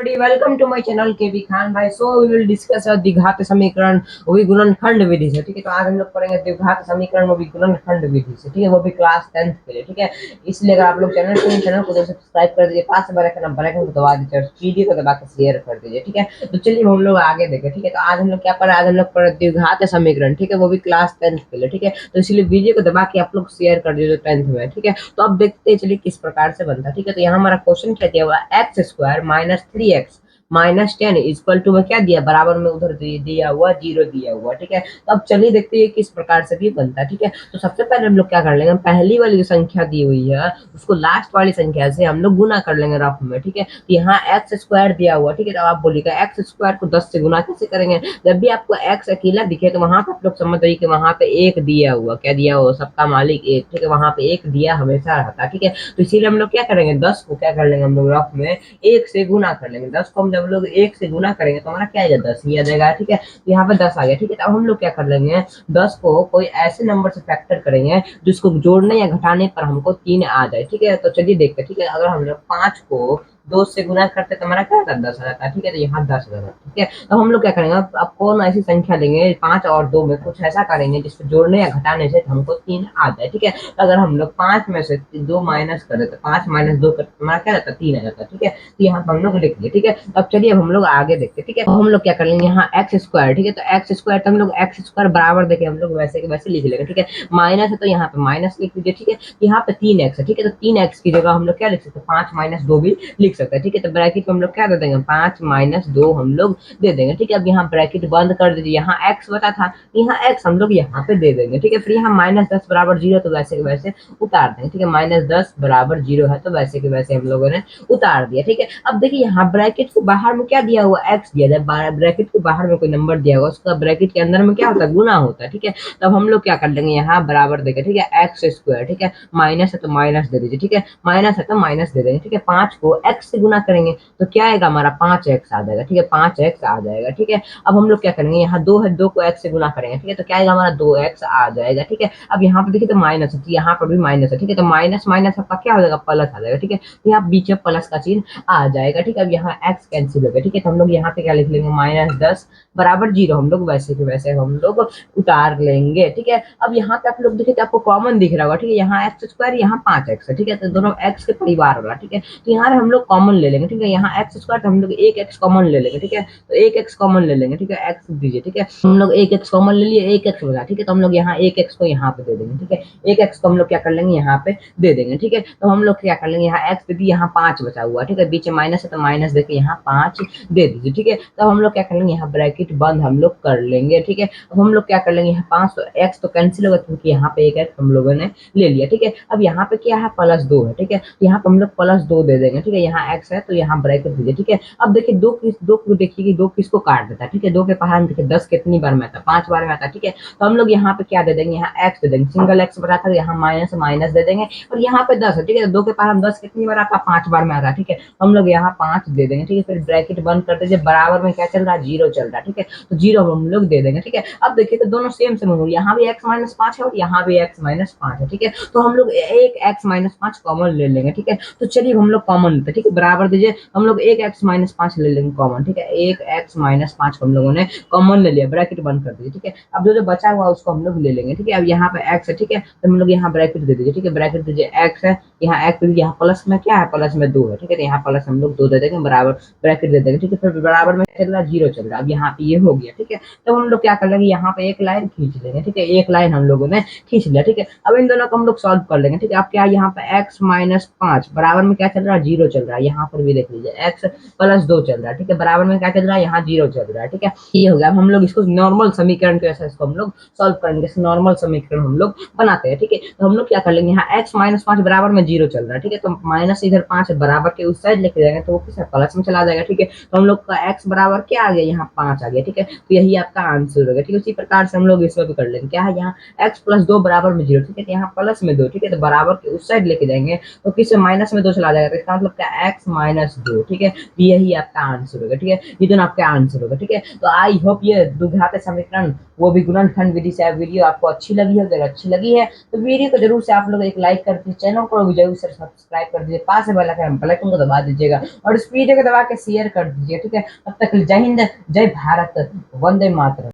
Welcome to my channel K B Khan भाई। So we will discuss द्विघात समीकरण वो भी गुणनखंड विधि से। ठीक है, तो आज हम लोग पढ़ेंगे द्विघात समीकरण वो भी गुणनखंड विधि से। ठीक है, वो भी क्लास 10th के लिए। ठीक है, इसलिए अगर आप लोग चैनल को सब्सक्राइब कर दीजिए, पास में बेल आइकन को दबा दीजिए, वीडियो को दबा के शेयर कर दीजिए। ठीक है, तो चलिए हम लोग आगे देखें। ठीक है, तो आज हम लोग क्या पढ़े, आज हम लोग पढ़े द्विघात समीकरण। ठीक है, वो भी क्लास 10th के लिए। ठीक है, तो इसलिए वीडियो को दबा के आप लोग शेयर कर दीजिए 10th में। ठीक है, तो अब देखते हैं चलिए किस प्रकार से बनता है। ठीक है, तो यहाँ हमारा क्वेश्चन क्या दिया हुआ है, x² minus 3x minus 10 equal to में क्या दिया, बराबर में उधर दिया हुआ 0 दिया हुआ। ठीक है, तो अब चलिए देखते हैं किस प्रकार से भी बनता है। ठीक है, तो सबसे पहले हम लोग क्या कर लेंगे, पहली वाली जो संख्या दी हुई है उसको लास्ट वाली संख्या से हम लोग गुना कर लेंगे रफ में। ठीक है, तो यहाँ x² दिया हुआ। ठीक है, तो आप बोलिएगा x² को 10 से गुना कैसे करेंगे। जब भी आपको x अकेला दिखे तो वहां पे आप लोग समझ रही कि वहां पे एक दिया हुआ, क्या दिया हुआ, सबका मालिक एक। ठीक है, वहां पे एक दिया हमेशा रहता है। ठीक है, तो इसीलिए हम लोग क्या करेंगे, 10 को क्या कर लेंगे हम लोग रफ में एक से गुना कर लेंगे। 10 को हम जब लोग एक से गुना करेंगे तो हमारा क्या आएगा, 10 ही आ जाएगा। ठीक है, तो यहाँ पे 10 आ गया। ठीक है, तो अब हम लोग क्या कर लेंगे, 10 को कोई ऐसे नंबर से फैक्टर करेंगे जिसको जोड़ने या घटाने पर हमको 3 आ जाए। ठीक है, तो चलिए देखते हैं। ठीक है, अगर हम लोग 5 को 2 से गुना करते तो हमारा क्या आता है, 10 आ जाता है। ठीक है, तो यहाँ 10 आ जाता है। ठीक है, तो हम लोग क्या करेंगे, अब कौन ऐसी संख्या लेंगे 5 और 2 में कुछ ऐसा करेंगे जिसको जोड़ने या घटाने से हमको 3 आ जाए। ठीक है, तो अगर हम लोग 5 में से 2 माइनस करें तो 5 माइनस 2 करते हमारा क्या रहता है, 3 आ जाता है। ठीक है, तो यहाँ पर हम लोग लिख दिए। ठीक है, अब चलिए अब हम लोग आगे देखते हैं। ठीक है, तो हम लोग क्या कर लेंगे, यहाँ x²। ठीक है, तो x² तो हम लोग x² बराबर देखे हम लोग वैसे के वैसे लिख लेंगे। ठीक है, माइनस है तो यहाँ पे माइनस लिख दीजिए। ठीक है, यहाँ पे 3x है। ठीक है, तो 3x की जगह हम लोग क्या लिख सकते हैं, 5 माइनस 2 भी लिख सकते हैं। ठीक है, तो ब्रैकेट में हम लोग क्या दे देंगे, 5 माइनस 2 हम लोग दे देंगे। ठीक है, अब यहाँ ब्रैकेट बंद कर दीजिए। यहाँ x बता था, यहाँ x हम लोग यहाँ पे दे देंगे। ठीक है, फिर यहाँ -10 बराबर 0 तो वैसे के वैसे उतार देंगे। ठीक है, -10 बराबर 0 है तो वैसे के वैसे हम लोगों ने उतार दिया। ठीक है, अब देखिए यहाँ ब्रैकेट के बाहर में क्या दिया हुआ, x दिया जाए, ब्रैकेट के बाहर में कोई नंबर दिया हुआ उसका ब्रैकेट के अंदर में क्या होता है, गुना होता है। ठीक है, तब हम लोग क्या कर लेंगे, यहाँ बराबर देंगे। ठीक है, x²। ठीक है, माइनस है तो माइनस दे दीजिए। ठीक है, माइनस है तो माइनस दे देंगे। ठीक है, 5 को x से गुना करेंगे तो क्या आएगा, हमारा 5x आ जाएगा। ठीक है, 5x आ जाएगा। ठीक है, अब हम लोग क्या करेंगे, यहाँ 2 है, 2 को x से गुना करेंगे। ठीक है, तो क्या आएगा, हमारा 2x आ जाएगा। ठीक है, अब यहाँ पे देखिए तो माइनस है, तो यहाँ पर भी माइनस है। ठीक है, तो माइनस माइनस आपका क्या हो जाएगा, प्लस आ जाएगा। ठीक है, तो यहाँ बीच में प्लस का चिन्ह आ जाएगा। ठीक है, अब यहाँ x कैंसिल हो गया। ठीक है, तो हम लोग यहाँ पे क्या लिख लेंगे, -10 बराबर 0 हम लोग वैसे के वैसे हम लोग उतार लेंगे। ठीक है, अब यहाँ पे आप लोग देखिए तो आपको कॉमन दिख रहा होगा। ठीक है, यहाँ x², यहाँ 5x है। ठीक है, तो दोनों x के परिवार वाला। ठीक है, तो यहाँ हम लोग कॉमन ले लेंगे। ठीक है, यहाँ x² तो हम लोग एक x कॉमन ले लेंगे। ठीक है, तो एक x कॉमन ले लेंगे। ठीक है, x दीजिए। ठीक है, हम लोग एक x कॉमन ले लिए, एक x बचा। ठीक है, तो हम लोग यहाँ एक x को यहाँ पे दे देंगे। ठीक है, एक x को हम लोग क्या कर लेंगे, यहाँ पे दे देंगे। ठीक है, तो हम लोग क्या कर लेंगे, यहाँ x दे दिए, यहाँ 5 बचा हुआ। ठीक है, बीच में माइनस है तो माइनस देके यहाँ 5 दे दीजिए। ठीक है, तो हम लोग क्या कर लेंगे, यहाँ ब्रैकेट बंद हम लोग कर लेंगे। ठीक है, अब हम लोग क्या कर लेंगे, यहाँ 5 तो x तो कैंसिल होगा क्योंकि यहाँ पे एक x हम लोगों ने ले लिया। ठीक है, अब यहाँ पे क्या है, +2 है। ठीक है, तो यहाँ पे हम लोग +2 दे देंगे। ठीक है, यहाँ x है तो यहाँ ब्रैकेट दीजिए। ठीक है, अब देखिए 2 को देखिए कि 2 किसको काट देता है। ठीक है, 2 के पहाड़ में देखिए 10 कितनी बार में आता है, 5 बार में आता है। ठीक है, तो हम लोग यहाँ पे क्या दे देंगे, यहाँ x दे देंगे, सिंगल x बचा था, यहाँ माइनस माइनस दे देंगे, और यहाँ पे 10 है। ठीक है, 2 के पहाड़ में 10 कितनी बार आता है, 5 बार में आता है। ठीक है, हम लोग यहाँ 5 दे देंगे। ठीक है, फिर ब्रैकेट बंद कर दीजिए, बराबर में क्या चल रहा है, 0 चल रहा है। ठीक है, तो 0 हम लोग दे देंगे। ठीक है, अब देखिए तो दोनों सेम सेम होंगे, यहाँ भी x - 5 है और यहाँ भी x - 5 है। ठीक है, तो हम लोग एक x - 5 कॉमन ले लेंगे। ठीक है, तो चलिए हम लोग कॉमन लेते हैं। ठीक है, बराबर दीजिए, हम लोग एक x - 5 ले लेंगे कॉमन। ठीक है, एक x - 5 हम लोगों ने कॉमन ले लिया, ब्रैकेट बंद कर दीजिए। ठीक है, अब जो जो बचा हुआ उसको हम लोग ले लेंगे। ठीक है, अब यहाँ पे x है। ठीक है, तो हम लोग यहाँ ब्रैकेट दे दीजिए। ठीक है, ब्रैकेट दीजिए, x है, यहाँ x यहाँ प्लस में क्या है, प्लस में 2 है। ठीक है, तो यहाँ प्लस हम लोग 2 दे देंगे, बराबर ब्रैकेट दे देंगे। ठीक है, फिर बराबर में चल रहा है, 0 चल रहा है। अब यहाँ पे ये हो गया। ठीक है, तो हम लोग क्या कर लेंगे, यहाँ पे एक लाइन खींच लेंगे। ठीक है, एक लाइन हम लोगों ने खींच लिया। ठीक है, अब इन दोनों को हम लोग सॉल्व कर लेंगे। ठीक है, अब क्या, यहाँ पे x - 5 बराबर में क्या चल रहा है, 0 चल रहा है। यहाँ पर भी देख लीजिए x +2 चल रहा है। ठीक है, बराबर में क्या चल रहा है, यहाँ 0 चल रहा है। ठीक है, ये हो गया। अब हम लोग इसको नॉर्मल समीकरण के जैसा इसको हम लोग सॉल्व करेंगे, नॉर्मल समीकरण हम लोग बनाते हैं। ठीक है, तो हम लोग क्या कर लेंगे, यहाँ x - 5 बराबर में 0 चल रहा है। ठीक है, तो माइनस इधर 5 बराबर के उस साइड लेके जाएंगे तो वो किस प्लस में चला जाएगा। ठीक है, तो हम लोग का x बराबर क्या आ गया, यहाँ 5 आ गया। ठीक है, तो यही आपका आंसर होगा। ठीक है, उसी प्रकार से हम लोग इसमें भी कर लेंगे, क्या है, यहाँ x + 2 बराबर में 0। ठीक है, तो यहाँ प्लस में 2। ठीक है, तो बराबर के उस साइड लेके जाएंगे तो किस माइनस में 2 चला जाएगा, तो इसका मतलब क्या, x माइनस 2, ठीक है। तो यही आपका आंसर होगा, ठीक है। ये दोनों आपका आंसर होगा, ठीक है। तो आई होप ये द्विघात समीकरण वो भी गुणनखंड विधि से वीडियो आपको अच्छी लगी है। अगर अच्छी लगी है तो वीडियो को जरूर से आप लोग एक लाइक कर दीजिए, चैनल को भी जरूर से सब्सक्राइब कर दीजिए, पास में बेल आइकन को दबा दीजिएगा और इस वीडियो को दबा के शेयर कर दीजिए, ठीक है। तब तक जय हिंद, जय भारत, वंदे मातरम।